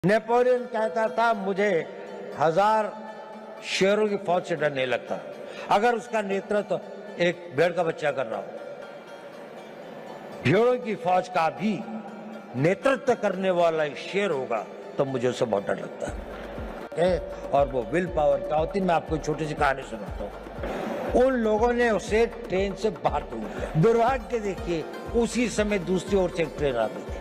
Napoleon कहता था मुझे 1000 शेरों की फौज से डर नहीं लगता अगर उसका नेतृत्व एक भेड़ का बच्चा कर रहा हो। भेड़ों की फौज का भी नेतृत्व करने वाला एक शेर होगा तो मुझे उससे बहुत डर लगता है। और वो विल पावर क्या होती है, मैं आपको छोटी सी कहानी सुनाता हूँ। उन लोगों ने उसे ट्रेन से बाहर फेंक दिया। दुर्भाग्य देखिए उसी समय दूसरी ओर से एक ट्रेन आ गई थी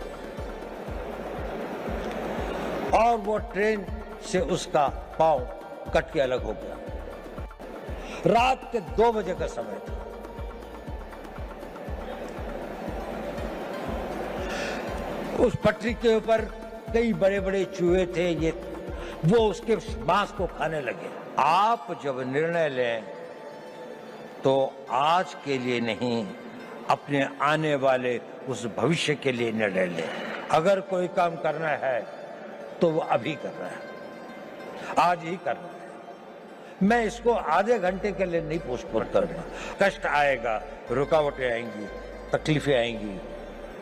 और वो ट्रेन से उसका पांव कट के अलग हो गया। रात के 2 बजे का समय था। उस पटरी के ऊपर कई बड़े बड़े चूहे थे, ये वो उसके मांस को खाने लगे। आप जब निर्णय लें तो आज के लिए नहीं, अपने आने वाले उस भविष्य के लिए निर्णय लें। अगर कोई काम करना है तो वो अभी करना है, आज ही करना है। मैं इसको आधे घंटे के लिए नहीं पोस्टपोन करूंगा। कष्ट आएगा, रुकावटें आएंगी, तकलीफें आएंगी,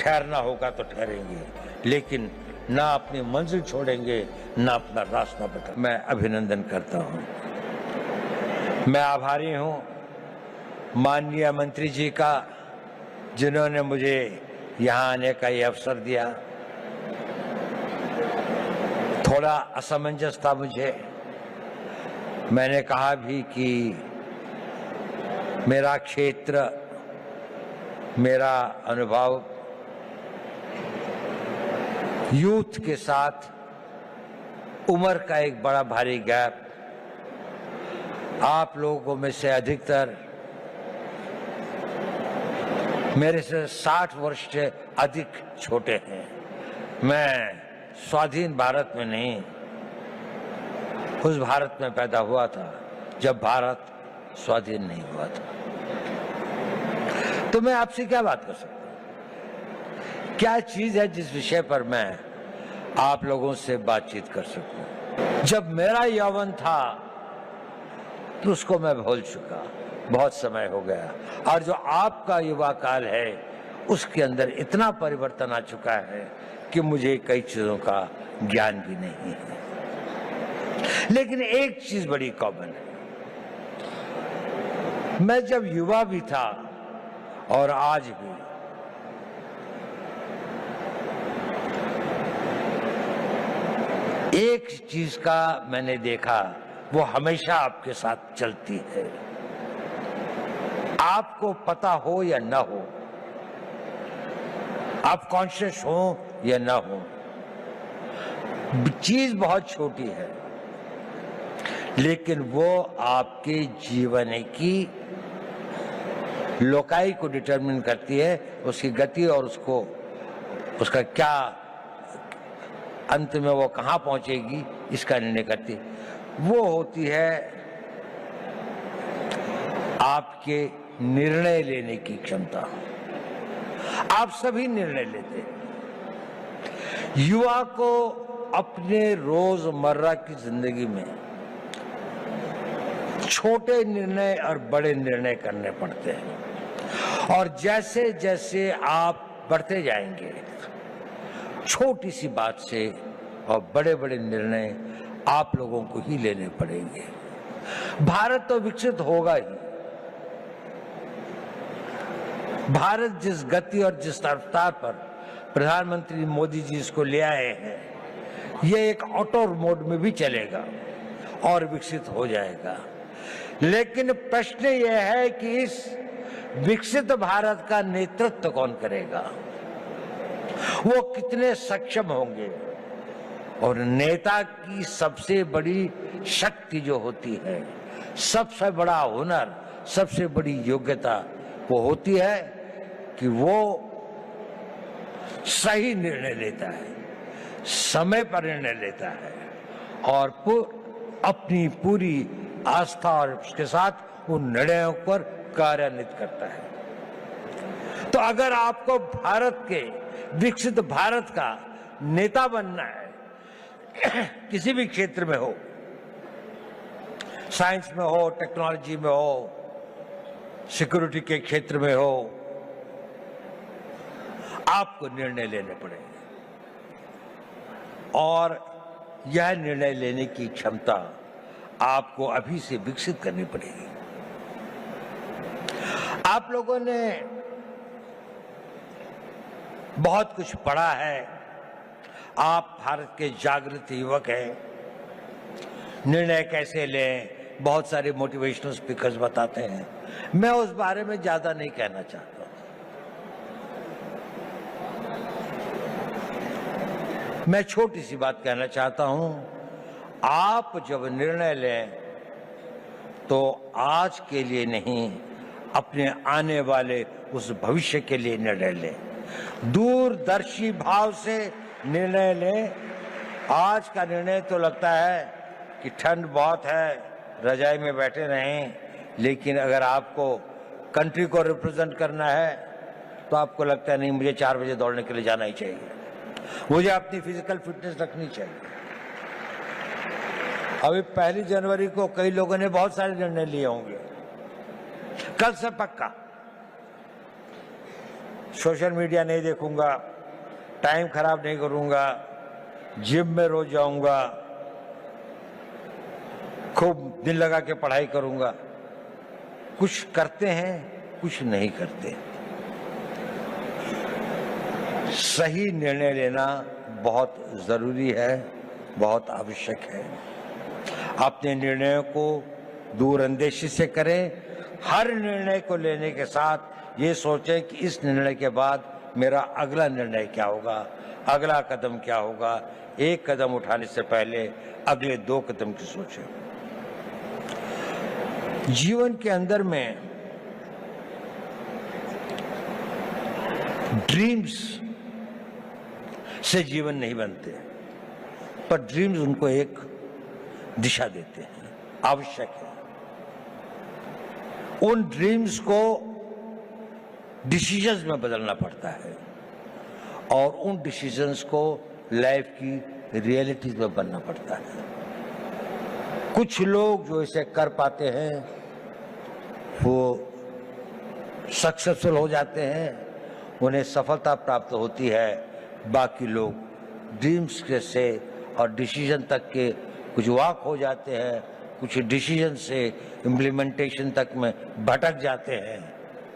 ठहरना होगा तो ठहरेंगे, लेकिन ना अपनी मंजिल छोड़ेंगे, ना अपना रास्ता बदलेंगे। मैं अभिनंदन करता हूं, मैं आभारी हूं माननीय मंत्री जी का, जिन्होंने मुझे यहां आने का ये अवसर दिया। थोड़ा असमंजस था मुझे, मैंने कहा भी कि मेरा क्षेत्र, मेरा अनुभव यूथ के साथ उम्र का एक बड़ा भारी गैप, आप लोगों में से अधिकतर मेरे से 60 वर्ष से अधिक छोटे हैं। मैं स्वाधीन भारत में नहीं, उस भारत में पैदा हुआ था जब भारत स्वाधीन नहीं हुआ था। तो मैं आपसे क्या बात कर सकता हूं? क्या चीज है जिस विषय पर मैं आप लोगों से बातचीत कर सकूं? जब मेरा यौवन था तो उसको मैं भूल चुका, बहुत समय हो गया। और जो आपका युवा काल है उसके अंदर इतना परिवर्तन आ चुका है कि मुझे कई चीजों का ज्ञान भी नहीं है। लेकिन एक चीज बड़ी कॉमन है, मैं जब युवा भी था और आज भी, एक चीज का मैंने देखा, वो हमेशा आपके साथ चलती है। आपको पता हो या ना हो, आप कॉन्शियस हो या ना हो, चीज बहुत छोटी है लेकिन वो आपके जीवन की लोकाई को डिटरमिन करती है, उसकी गति और उसका क्या अंत में वो कहां पहुंचेगी इसका निर्णय करती है। वो होती है आपके निर्णय लेने की क्षमता। आप सभी निर्णय लेते हैं। युवा को अपने रोजमर्रा की जिंदगी में छोटे निर्णय और बड़े निर्णय करने पड़ते हैं, और जैसे जैसे आप बढ़ते जाएंगे, छोटी सी बात से और बड़े बड़े निर्णय आप लोगों को ही लेने पड़ेंगे। भारत तो विकसित होगा ही। भारत जिस गति और जिस रफ्तार पर प्रधानमंत्री मोदी जी इसको ले आए हैं, ये एक ऑटो मोड में भी चलेगा और विकसित हो जाएगा। लेकिन प्रश्न यह है कि इस विकसित भारत का नेतृत्व कौन करेगा, वो कितने सक्षम होंगे। और नेता की सबसे बड़ी शक्ति जो होती है, सबसे बड़ा हुनर, सबसे बड़ी योग्यता वो होती है कि वो सही निर्णय लेता है, समय पर निर्णय लेता है और अपनी पूरी आस्था और उसके साथ उन निर्णयों पर कार्यान्वित करता है। तो अगर आपको भारत के विकसित भारत का नेता बनना है, किसी भी क्षेत्र में हो, साइंस में हो, टेक्नोलॉजी में हो, सिक्योरिटी के क्षेत्र में हो, आपको निर्णय लेने पड़ेंगे। और यह निर्णय लेने की क्षमता आपको अभी से विकसित करनी पड़ेगी। आप लोगों ने बहुत कुछ पढ़ा है, आप भारत के जागृत युवक हैं। निर्णय कैसे लें, बहुत सारे मोटिवेशनल स्पीकर्स बताते हैं। मैं उस बारे में ज्यादा नहीं कहना चाहता। मैं छोटी सी बात कहना चाहता हूं, आप जब निर्णय लें तो आज के लिए नहीं, अपने आने वाले उस भविष्य के लिए निर्णय लें। दूरदर्शी भाव से निर्णय लें। आज का निर्णय तो लगता है कि ठंड बहुत है, रजाई में बैठे रहें, लेकिन अगर आपको कंट्री को रिप्रेजेंट करना है तो आपको लगता है नहीं, मुझे 4 बजे दौड़ने के लिए जाना ही चाहिए, मुझे अपनी फिजिकल फिटनेस रखनी चाहिए। अभी 1 जनवरी को कई लोगों ने बहुत सारे निर्णय लिए होंगे। कल से पक्का सोशल मीडिया नहीं देखूंगा, टाइम खराब नहीं करूंगा, जिम में रोज जाऊंगा, खूब दिल लगा के पढ़ाई करूंगा। कुछ करते हैं, कुछ नहीं करते। सही निर्णय लेना बहुत जरूरी है, बहुत आवश्यक है। अपने निर्णयों को दूरअंदेशी से करें। हर निर्णय को लेने के साथ ये सोचें कि इस निर्णय के बाद मेरा अगला निर्णय क्या होगा, अगला कदम क्या होगा। एक कदम उठाने से पहले अगले 2 कदम की सोचें। जीवन के अंदर में ड्रीम्स से जीवन नहीं बनते, पर ड्रीम्स उनको एक दिशा देते हैं, आवश्यक है। उन ड्रीम्स को डिसीजंस में बदलना पड़ता है और उन डिसीजंस को लाइफ की रियलिटीज में बनना पड़ता है। कुछ लोग जो इसे कर पाते हैं वो सक्सेसफुल हो जाते हैं, उन्हें सफलता प्राप्त होती है। बाकी लोग ड्रीम्स के से और डिसीजन तक के कुछ वाक हो जाते हैं, कुछ डिसीजन से इम्प्लीमेंटेशन तक में भटक जाते हैं,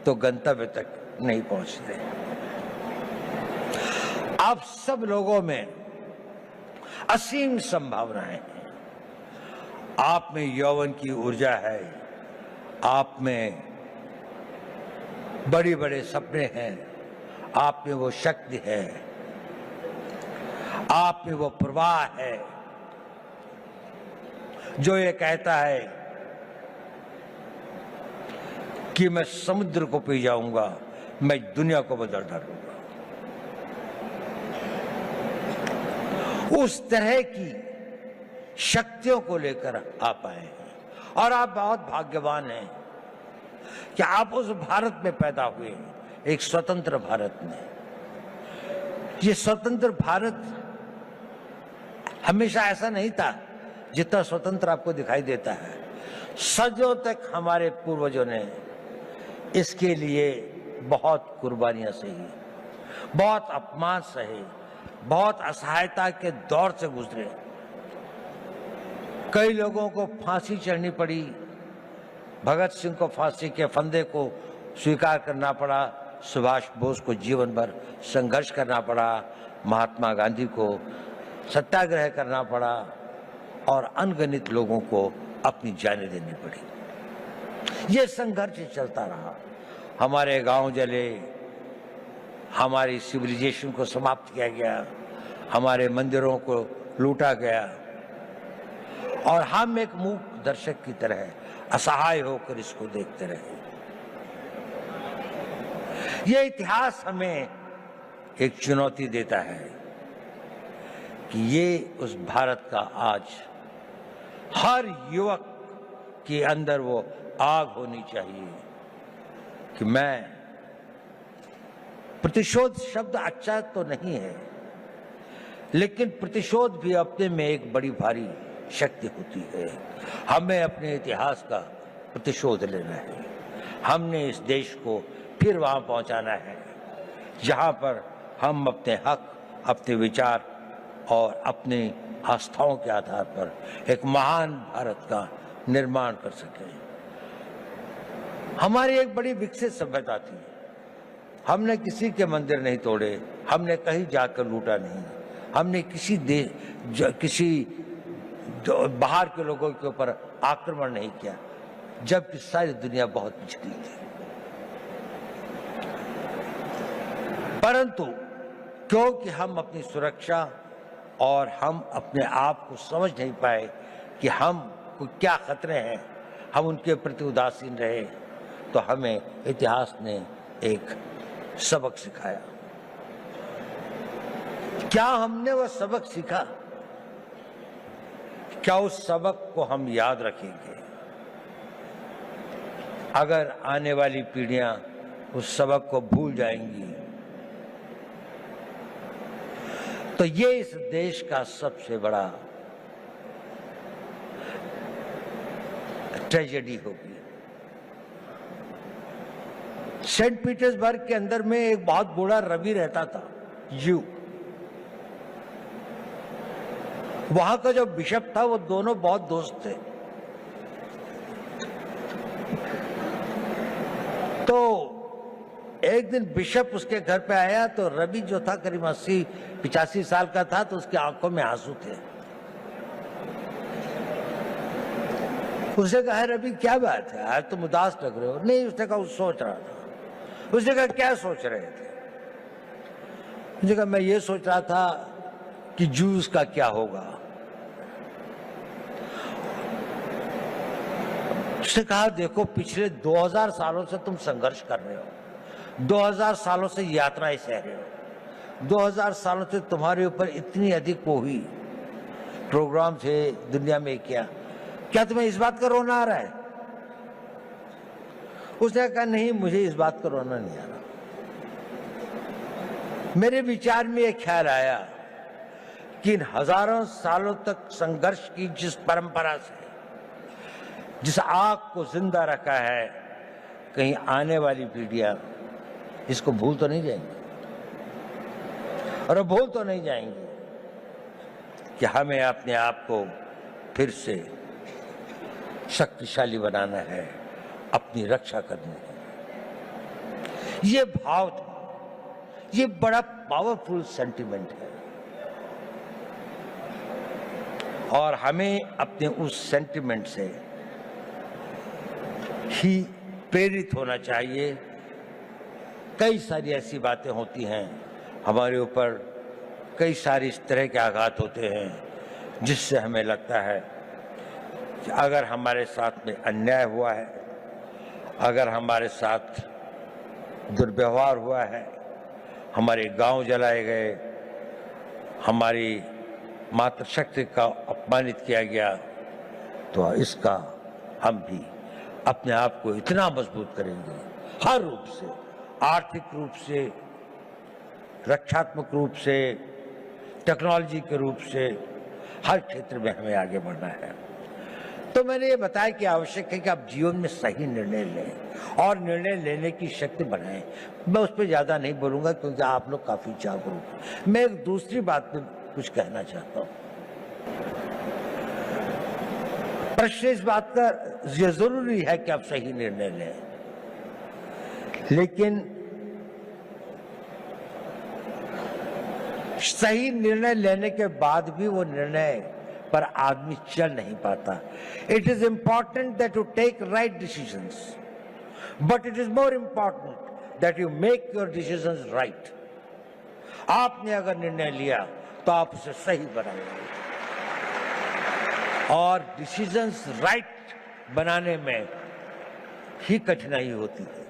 तो गंतव्य तक नहीं पहुंचते। आप सब लोगों में असीम संभावनाएं हैं। आप में यौवन की ऊर्जा है, आप में बड़े बड़े सपने हैं, आप में वो शक्ति है, आप में वो प्रवाह है जो ये कहता है कि मैं समुद्र को पी जाऊंगा, मैं दुनिया को बदल डालूंगा। उस तरह की शक्तियों को लेकर आप आए हैं और आप बहुत भाग्यवान हैं कि आप उस भारत में पैदा हुए हैं, एक स्वतंत्र भारत में। ये स्वतंत्र भारत हमेशा ऐसा नहीं था जितना स्वतंत्र आपको दिखाई देता है। सदियों तक हमारे पूर्वजों ने इसके लिए बहुत कुर्बानियां सही, बहुत अपमान सहे, बहुत असहायता के दौर से गुजरे। कई लोगों को फांसी चढ़नी पड़ी, भगत सिंह को फांसी के फंदे को स्वीकार करना पड़ा, सुभाष बोस को जीवन भर संघर्ष करना पड़ा, महात्मा गांधी को सत्याग्रह करना पड़ा और अनगिनत लोगों को अपनी जानें देनी पड़ी। ये संघर्ष चलता रहा। हमारे गांव जले, हमारी सिविलाइजेशन को समाप्त किया गया, हमारे मंदिरों को लूटा गया और हम एक मूक दर्शक की तरह असहाय होकर इसको देखते रहे। ये इतिहास हमें एक चुनौती देता है कि ये उस भारत का आज हर युवक के अंदर वो आग होनी चाहिए कि मैं, प्रतिशोध शब्द अच्छा तो नहीं है, लेकिन प्रतिशोध भी अपने में एक बड़ी भारी शक्ति होती है। हमें अपने इतिहास का प्रतिशोध लेना है। हमने इस देश को फिर वहां पहुंचाना है जहां पर हम अपने हक, अपने विचार और अपने आस्थाओं के आधार पर एक महान भारत का निर्माण कर सके। हमारी एक बड़ी विकसित सभ्यता थी, हमने किसी के मंदिर नहीं तोड़े, हमने कहीं जाकर लूटा नहीं, हमने किसी बाहर के लोगों के ऊपर आक्रमण नहीं किया, जबकि सारी दुनिया बहुत पिछड़ी थी। परंतु क्योंकि हम अपनी सुरक्षा और हम अपने आप को समझ नहीं पाए कि हम को क्या खतरे हैं, हम उनके प्रति उदासीन रहे, तो हमें इतिहास ने एक सबक सिखाया। क्या हमने वह सबक सीखा? क्या उस सबक को हम याद रखेंगे? अगर आने वाली पीढ़ियां उस सबक को भूल जाएंगी तो ये इस देश का सबसे बड़ा ट्रेजेडी होगी। सेंट पीटर्सबर्ग के अंदर में एक बहुत बूढ़ा रवि रहता था, यू। वहां का जो बिशप था वो दोनों बहुत दोस्त थे। तो एक दिन बिशप उसके घर पे आया तो रवि जो था करीब 80-85 साल का था, तो उसकी आंखों में आंसू थे। उसने कहा, रवि क्या बात है, आज तुम उदास लग रहे हो? नहीं, उसने कहा सोच रहा था। उसने कहा क्या सोच रहे थे? उसने कहा मैं ये सोच रहा था कि जूस का क्या होगा। उसने कहा देखो पिछले 2000 सालों से तुम संघर्ष कर रहे हो, 2000 सालों से यात्राएं सह रहे हो, 2000 सालों से तुम्हारे ऊपर इतनी अधिक वो हुई, प्रोग्राम थे दुनिया में, क्या तुम्हें इस बात का रोना आ रहा है? उसने कहा नहीं, मुझे इस बात का रोना नहीं आ रहा। मेरे विचार में एक ख्याल आया कि इन हजारों सालों तक संघर्ष की जिस परंपरा से, जिस आग को जिंदा रखा है, कहीं आने वाली पीढ़ियां इसको भूल तो नहीं जाएंगी, और भूल तो नहीं जाएंगी कि हमें अपने आप को फिर से शक्तिशाली बनाना है, अपनी रक्षा करनी है। ये भाव था, ये बड़ा पावरफुल सेंटिमेंट है, और हमें अपने उस सेंटिमेंट से ही प्रेरित होना चाहिए। कई सारी ऐसी बातें होती हैं हमारे ऊपर, कई सारे इस तरह के आघात होते हैं जिससे हमें लगता है कि अगर हमारे साथ में अन्याय हुआ है, अगर हमारे साथ दुर्व्यवहार हुआ है, हमारे गांव जलाए गए, हमारी मातृशक्ति का अपमानित किया गया, तो इसका हम भी अपने आप को इतना मजबूत करेंगे, हर रूप से, आर्थिक रूप से, रक्षात्मक रूप से, टेक्नोलॉजी के रूप से, हर क्षेत्र में हमें आगे बढ़ना है। तो मैंने ये बताया कि आवश्यक है कि आप जीवन में सही निर्णय लें और निर्णय लेने की शक्ति बढ़ाएं। मैं उस पर ज्यादा नहीं बोलूंगा क्योंकि आप लोग काफी जागरूक हैं। मैं एक दूसरी बात पे कुछ कहना चाहता हूं। प्रश्न इस बात का ये जरूरी है कि आप सही निर्णय लें, लेकिन सही निर्णय लेने के बाद भी वो निर्णय पर आदमी चल नहीं पाता। It is important that you take right decisions, but it is more important that you make your decisions right. आपने अगर निर्णय लिया तो आप उसे सही बनाएंगे, और डिसीजंस राइट बनाने में ही कठिनाई होती है,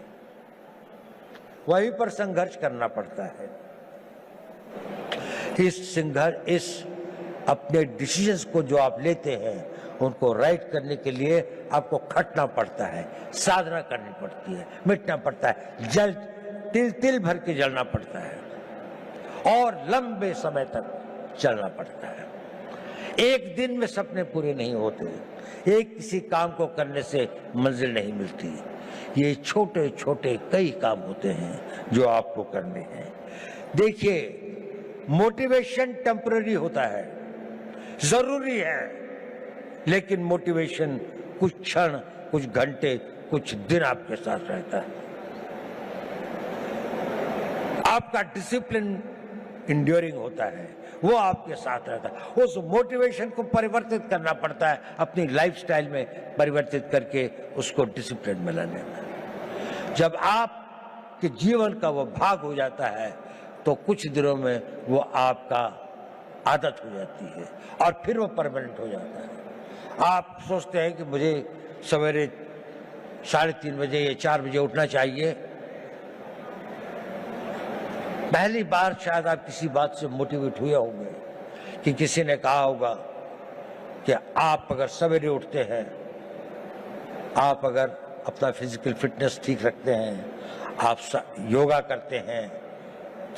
वहीं पर संघर्ष करना पड़ता है। इस अपने डिसीजंस को जो आप लेते हैं उनको राइट करने के लिए आपको खटना पड़ता है, साधना करनी पड़ती है, मिटना पड़ता है, जल तिल तिल भर के जलना पड़ता है, और लंबे समय तक चलना पड़ता है। एक दिन में सपने पूरे नहीं होते, एक किसी काम को करने से मंजिल नहीं मिलती। ये छोटे छोटे कई काम होते हैं जो आपको करने हैं। देखिए, मोटिवेशन टेम्पररी होता है, जरूरी है, लेकिन मोटिवेशन कुछ क्षण, कुछ घंटे, कुछ दिन आपके साथ रहता है। आपका डिसिप्लिन इंड्योरिंग होता है, वो आपके साथ रहता है। उस मोटिवेशन को परिवर्तित करना पड़ता है, अपनी लाइफस्टाइल में परिवर्तित करके उसको डिसिप्लिन में लाने में। जब आपके जीवन का वो भाग हो जाता है तो कुछ दिनों में वो आपका आदत हो जाती है और फिर वो परमानेंट हो जाता है। आप सोचते हैं कि मुझे सवेरे 3:30 बजे या 4 बजे उठना चाहिए। पहली बार शायद आप किसी बात से मोटिवेट हुए होंगे कि किसी ने कहा होगा कि आप अगर सवेरे उठते हैं, आप अगर अपना फिजिकल फिटनेस ठीक रखते हैं, आप योगा करते हैं,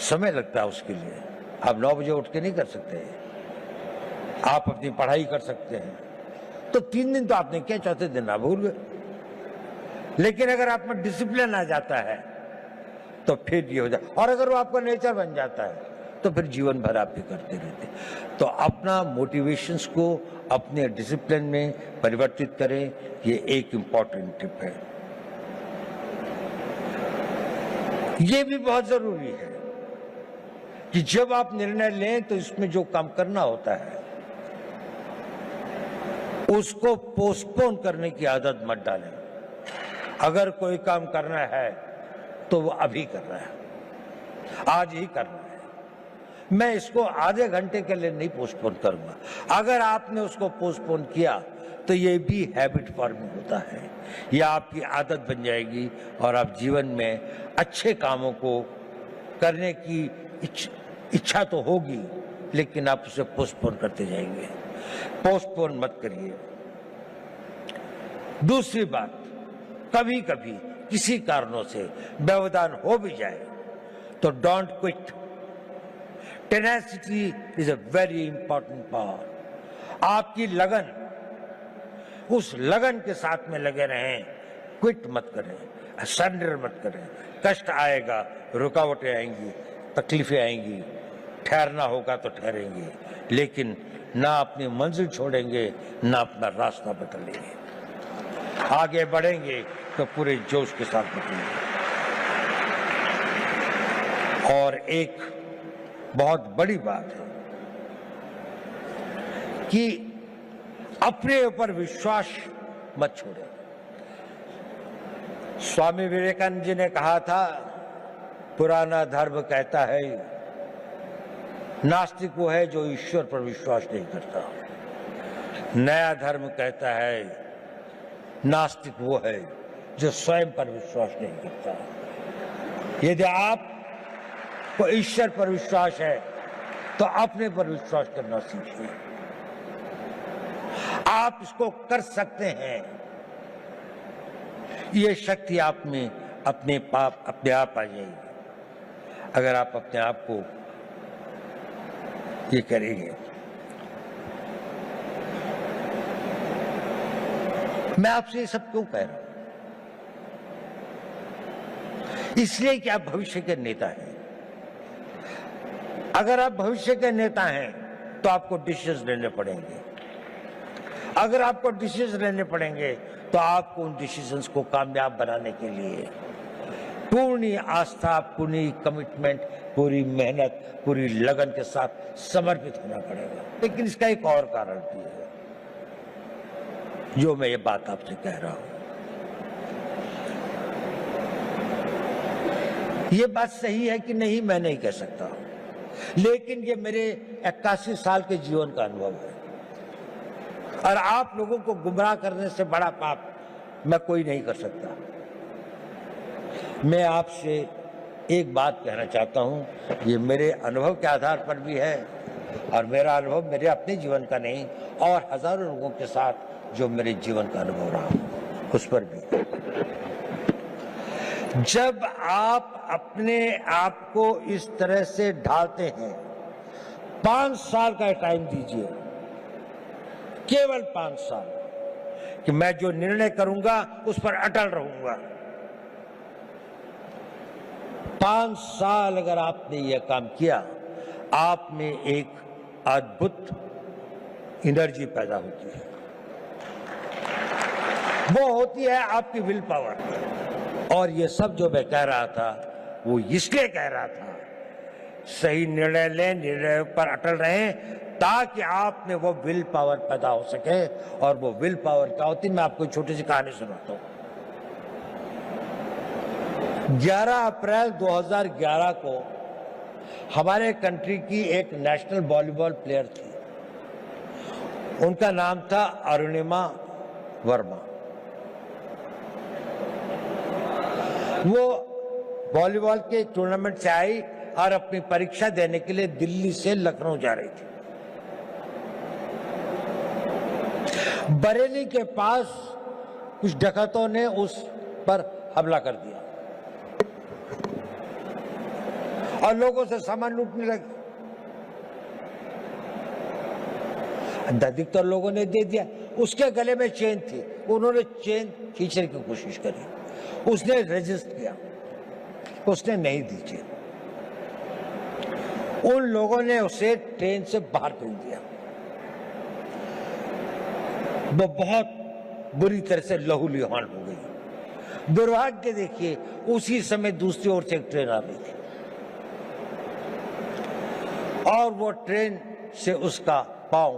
समय लगता है उसके लिए। आप 9 बजे उठ के नहीं कर सकते। आप अपनी पढ़ाई कर सकते हैं, तो 3 दिन तो आपने किया, चौथे दिन आप भूल गए। लेकिन अगर आप में डिसिप्लिन आ जाता है तो फिर ये हो जाए, और अगर वो आपका नेचर बन जाता है तो फिर जीवन भर आप ये करते रहते। तो अपना मोटिवेशंस को अपने डिसिप्लिन में परिवर्तित करें, ये एक इंपॉर्टेंट टिप है। ये भी बहुत जरूरी है कि जब आप निर्णय लें तो इसमें जो काम करना होता है उसको पोस्टपोन करने की आदत मत डालें। अगर कोई काम करना है तो वो अभी करना है, आज ही करना है। मैं इसको आधे घंटे के लिए नहीं पोस्टपोन करूंगा। अगर आपने उसको पोस्टपोन किया तो ये भी हैबिट फॉर्मिंग होता है, यह आपकी आदत बन जाएगी और आप जीवन में अच्छे कामों को करने की इच्छा तो होगी, लेकिन आप उसे पोस्टपोन करते जाएंगे। पोस्टपोन मत करिए। दूसरी बात, कभी कभी किसी कारणों से व्यवधान हो भी जाए तो don't quit. Tenacity is a very important power. आपकी लगन, उस लगन के साथ में लगे रहें, क्विट मत करें, सरेंडर मत करें। कष्ट आएगा, रुकावटें आएंगी, तकलीफें आएंगी, ठहरना होगा तो ठहरेंगे, लेकिन ना अपनी मंजिल छोड़ेंगे, ना अपना रास्ता बदलेंगे। आगे बढ़ेंगे तो पूरे जोश के साथ बढ़ेंगे। और एक बहुत बड़ी बात है कि अपने ऊपर विश्वास मत छोड़ें। स्वामी विवेकानंद जी ने कहा था, पुराना धर्म कहता है नास्तिक वो है जो ईश्वर पर विश्वास नहीं करता। नया धर्म कहता है नास्तिक वो है जो स्वयं पर विश्वास नहीं करता। यदि आपको ईश्वर पर विश्वास है तो अपने पर विश्वास करना सीखिए। आप इसको कर सकते हैं। ये शक्ति आप में अपने आप आ जाएगी अगर आप अपने आप को ये करेंगे। मैं आपसे ये सब क्यों कह रहा हूं? इसलिए कि आप भविष्य के नेता हैं। अगर आप भविष्य के नेता हैं तो आपको डिसीजन लेने पड़ेंगे। अगर आपको डिसीजन लेने पड़ेंगे तो आपको उन डिसीजंस को कामयाब बनाने के लिए पूरी आस्था, पूरी कमिटमेंट, पूरी मेहनत, पूरी लगन के साथ समर्पित होना पड़ेगा। लेकिन इसका एक और कारण भी है जो मैं ये बात आपसे कह रहा हूं। ये बात सही है कि नहीं मैं नहीं कह सकता, लेकिन ये मेरे 81 साल के जीवन का अनुभव है। और आप लोगों को गुमराह करने से बड़ा पाप मैं कोई नहीं कर सकता। मैं आपसे एक बात कहना चाहता हूं, ये मेरे अनुभव के आधार पर भी है और मेरा अनुभव मेरे अपने जीवन का नहीं और हजारों लोगों के साथ जो मेरे जीवन का अनुभव रहा उस पर भी। जब आप अपने आप को इस तरह से ढालते हैं, 5 साल का टाइम दीजिए, केवल 5 साल, कि मैं जो निर्णय करूंगा उस पर अटल रहूंगा। 5 साल अगर आपने यह काम किया, आप में एक अद्भुत एनर्जी पैदा होती है, वो होती है आपकी विल पावर। और ये सब जो मैं कह रहा था वो इसलिए कह रहा था, सही निर्णय लें, निर्णय पर अटल रहें, ताकि आप में वो विल पावर पैदा हो सके। और वो विल पावर क्या होती है, मैं आपको छोटी सी कहानी सुनाता हूँ। 11 अप्रैल 2011 को हमारे कंट्री की एक नेशनल वॉलीबॉल प्लेयर थी, उनका नाम था अरुणिमा वर्मा। वो वॉलीबॉल के टूर्नामेंट से आई और अपनी परीक्षा देने के लिए दिल्ली से लखनऊ जा रही थी। बरेली के पास कुछ डकैतों ने उस पर हमला कर दिया और लोगों से सामान लूटने लगे। अधिकतर लोगों ने दे दिया। उसके गले में चेन थी, उन्होंने चेन खींचने की कोशिश करी, उसने रेजिस्ट किया, उसने नहीं दी चेन। उन लोगों ने उसे ट्रेन से बाहर कर दिया। वो बहुत बुरी तरह से लहूलुहान हो गई। दुर्भाग्य देखिए, उसी समय दूसरी ओर से एक ट्रेन आ रही थी और वो ट्रेन से उसका पांव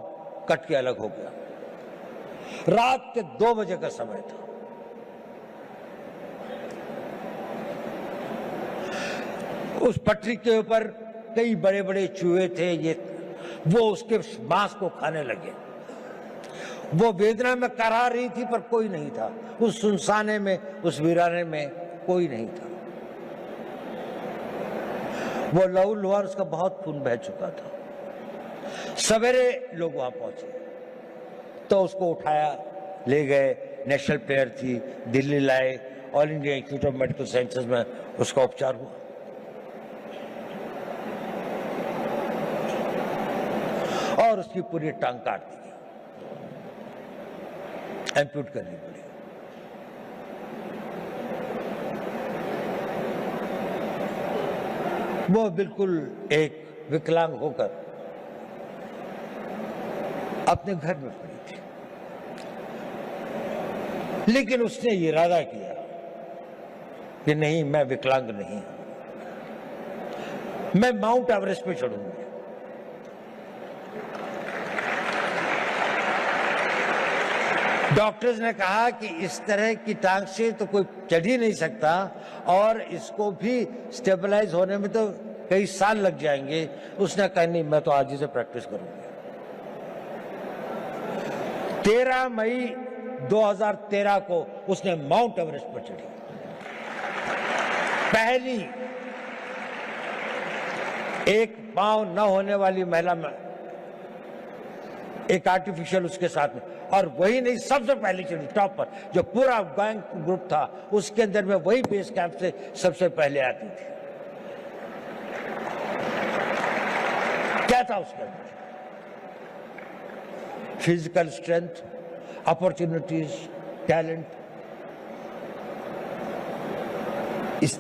कट के अलग हो गया। रात के 2 बजे का समय था। उस पटरी के ऊपर कई बड़े बड़े चूहे थे, वो उसके मांस को खाने लगे। वो वेदना में करा रही थी पर कोई नहीं था। उस सुनसाने में, उस वीराने में कोई नहीं था। वो लहूलुहान, उसका बहुत खून बह चुका था। सवेरे लोग वहां पहुंचे तो उसको उठाया, ले गए। नेशनल प्लेयर थी, दिल्ली लाए, all India institute of medical sciences में उसका उपचार हुआ। और उसकी पूरी टांग काट दी गई, एम्प्यूट करनी पड़ी। वो बिल्कुल एक विकलांग होकर अपने घर में पड़ी थी, लेकिन उसने ये इरादा किया कि नहीं, मैं विकलांग नहीं हूं, मैं माउंट एवरेस्ट पे चढ़ूंगी। डॉक्टर्स ने कहा कि इस तरह की टांग से तो कोई चढ़ ही नहीं सकता और इसको भी स्टेबलाइज होने में तो कई साल लग जाएंगे। उसने कहा नहीं, मैं तो आज ही से प्रैक्टिस करूंगी। 13 मई 2013 को उसने माउंट एवरेस्ट पर चढ़ी। पहली एक पांव न होने वाली महिला में, एक आर्टिफिशियल उसके साथ में, और वही नहीं, सबसे पहले चढ़ी टॉप पर। जो पूरा गैंग ग्रुप था उसके अंदर में वही बेस कैंप से सबसे पहले आती थी। क्या था उसके अंदर? Physical strength, opportunities, talent. इस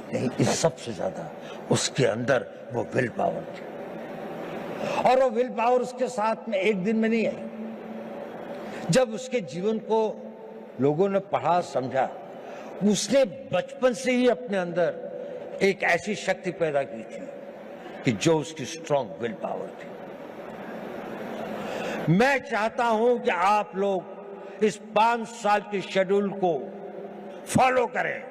सबसे ज्यादा उसके अंदर वो विल पावर थी। और वो विल पावर उसके साथ में एक दिन में नहीं आई। जब उसके जीवन को लोगों ने पढ़ा, समझा, उसने बचपन से ही अपने अंदर एक ऐसी शक्ति पैदा की थी कि जो उसकी स्ट्रॉन्ग विल पावर थी। मैं चाहता हूं कि आप लोग इस 5 साल के शेड्यूल को फॉलो करें।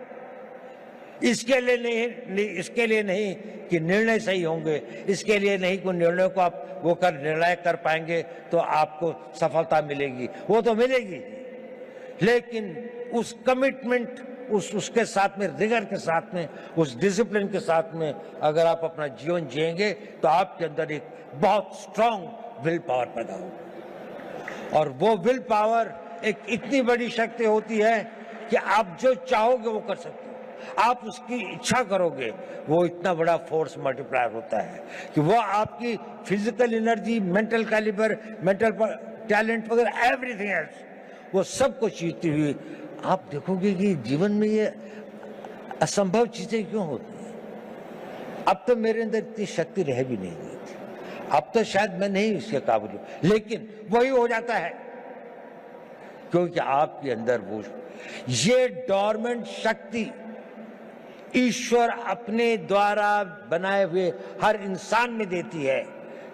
इसके लिए नहीं कि निर्णय सही होंगे, इसके लिए नहीं कि निर्णय को आप निर्णय कर पाएंगे तो आपको सफलता मिलेगी, वो तो मिलेगी, लेकिन उस कमिटमेंट, उसके साथ में, रिगर के साथ में, उस डिसिप्लिन के साथ में अगर आप अपना जीवन जिएंगे तो आपके अंदर एक बहुत स्ट्रांग विल पावर पैदा होगी। और वो विल पावर एक इतनी बड़ी शक्ति होती है कि आप जो चाहोगे वो कर सकते हो। आप उसकी इच्छा करोगे, वो इतना बड़ा फोर्स मल्टीप्लायर होता है कि वो आपकी physical energy, mental calibre, mental talent वगैरह, एवरीथिंग एल्स, वो सब कुछ जीतती हुई आप देखोगे कि जीवन में ये असंभव चीजें क्यों होती हैं। अब तो मेरे अंदर इतनी शक्ति रह भी नहीं गई थी। अब तो शायद मैं नहीं इसके काबिल हूं, लेकिन वही हो जाता है क्योंकि आपके अंदर वो ये डोरमेंट शक्ति ईश्वर अपने द्वारा बनाए हुए हर इंसान में देती है,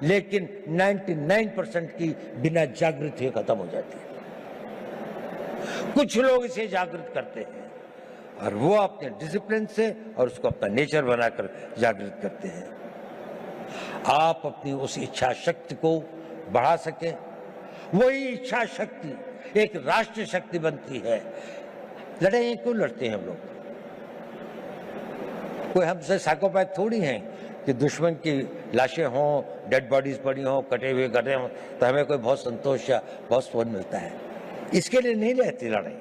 लेकिन 99% की बिना जागृत हुए खत्म हो जाती है। कुछ लोग इसे जागृत करते हैं और वो अपने डिसिप्लिन से और उसको अपना नेचर बनाकर जागृत करते हैं। आप अपनी उस इच्छा शक्ति को बढ़ा सकें, वही इच्छा शक्ति एक राष्ट्रीय शक्ति बनती है। लड़ाई क्यों लड़ते हैं हम लोग? कोई हमसे साइकोपैथ थोड़ी हैं कि दुश्मन की लाशें हों, डेड बॉडीज पड़ी हों, कटे हुए गटे हों तो हमें कोई बहुत संतोष या बहुत सुकून मिलता है। इसके लिए नहीं रहती लड़ाई।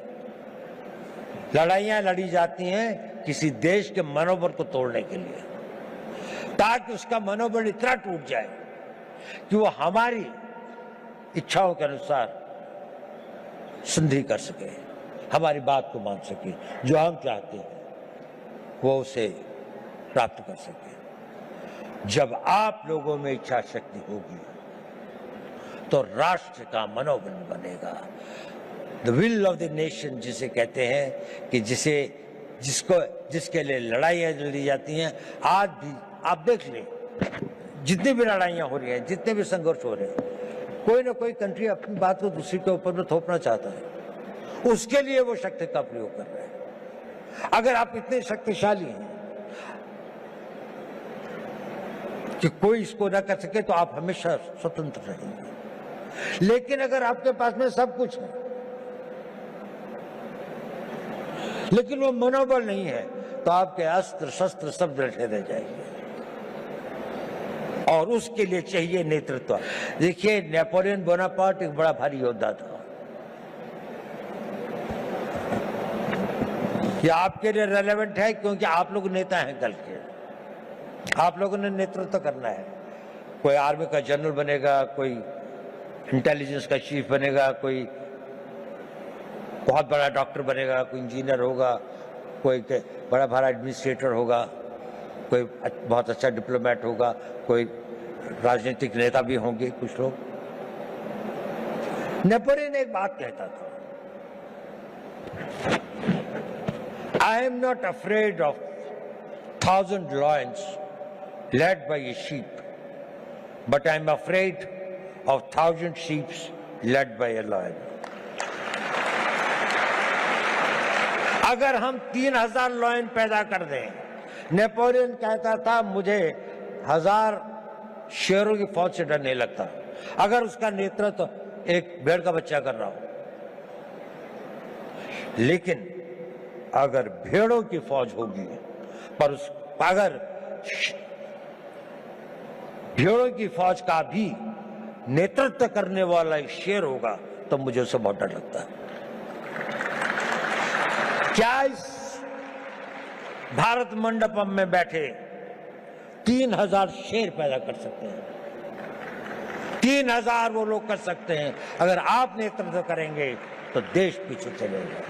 लड़ाइयाँ लड़ी जाती हैं किसी देश के मनोबल को तोड़ने के लिए, ताकि उसका मनोबल इतना टूट जाए कि वो हमारी इच्छाओं के अनुसार संधि कर सके, हमारी बात को मान सके, जो हम चाहते हैं वो उसे प्राप्त कर सके। जब आप लोगों में इच्छा शक्ति होगी तो राष्ट्र का मनोबल बनेगा। The will of the nation जिसे कहते हैं कि जिसके लिए लड़ाइयाँ लड़ी जाती हैं। आज भी आप देख लें, जितनी भी लड़ाइयाँ हो रही हैं, जितने भी संघर्ष हो रहे हैं, कोई ना कोई कंट्री अपनी बात को दूसरी के ऊपर में थोपना चाहता है, उसके लिए वो शक्ति का प्रयोग कर रहे हैं। अगर आप इतने शक्तिशाली हैं कि कोई इसको ना कर सके तो आप हमेशा स्वतंत्र रहेंगे। लेकिन अगर आपके पास में सब कुछ है लेकिन वो मनोबल नहीं है तो आपके अस्त्र शस्त्र सब रखे रह जाएंगे। और उसके लिए चाहिए नेतृत्व। देखिए, नेपोलियन बोनापार्ट एक बड़ा भारी योद्धा था। ये आपके लिए रेलेवेंट है क्योंकि आप लोग नेता हैं कल के, आप लोगों ने नेतृत्व करना है। कोई आर्मी का जनरल बनेगा, कोई इंटेलिजेंस का चीफ बनेगा, कोई बहुत बड़ा डॉक्टर बनेगा, कोई इंजीनियर होगा, कोई बड़ा बड़ा एडमिनिस्ट्रेटर होगा, कोई बहुत अच्छा डिप्लोमेट होगा, कोई राजनीतिक नेता भी होंगे कुछ लोग। नेपोलियन एक बात कहता था, I am not afraid of 1000 lions led by a sheep, but I am afraid of 1000 sheep led by a lion. अगर हम 3000 लॉयन पैदा कर दें, नेपोलियन कहता था मुझे 1000 शेरों की फौज से डर नहीं लगता अगर उसका नेतृत्व एक भेड़ का बच्चा कर रहा हो। लेकिन अगर भेड़ों की फौज होगी पर अगर भेड़ों की फौज का भी नेतृत्व करने वाला एक शेर होगा तो मुझे उससे बहुत डर लगता है। क्या इस भारत मंडपम में बैठे 3000 शेर पैदा कर सकते हैं? 3000 वो लोग कर सकते हैं। अगर आप नेतृत्व करेंगे तो देश पीछे चलेगा।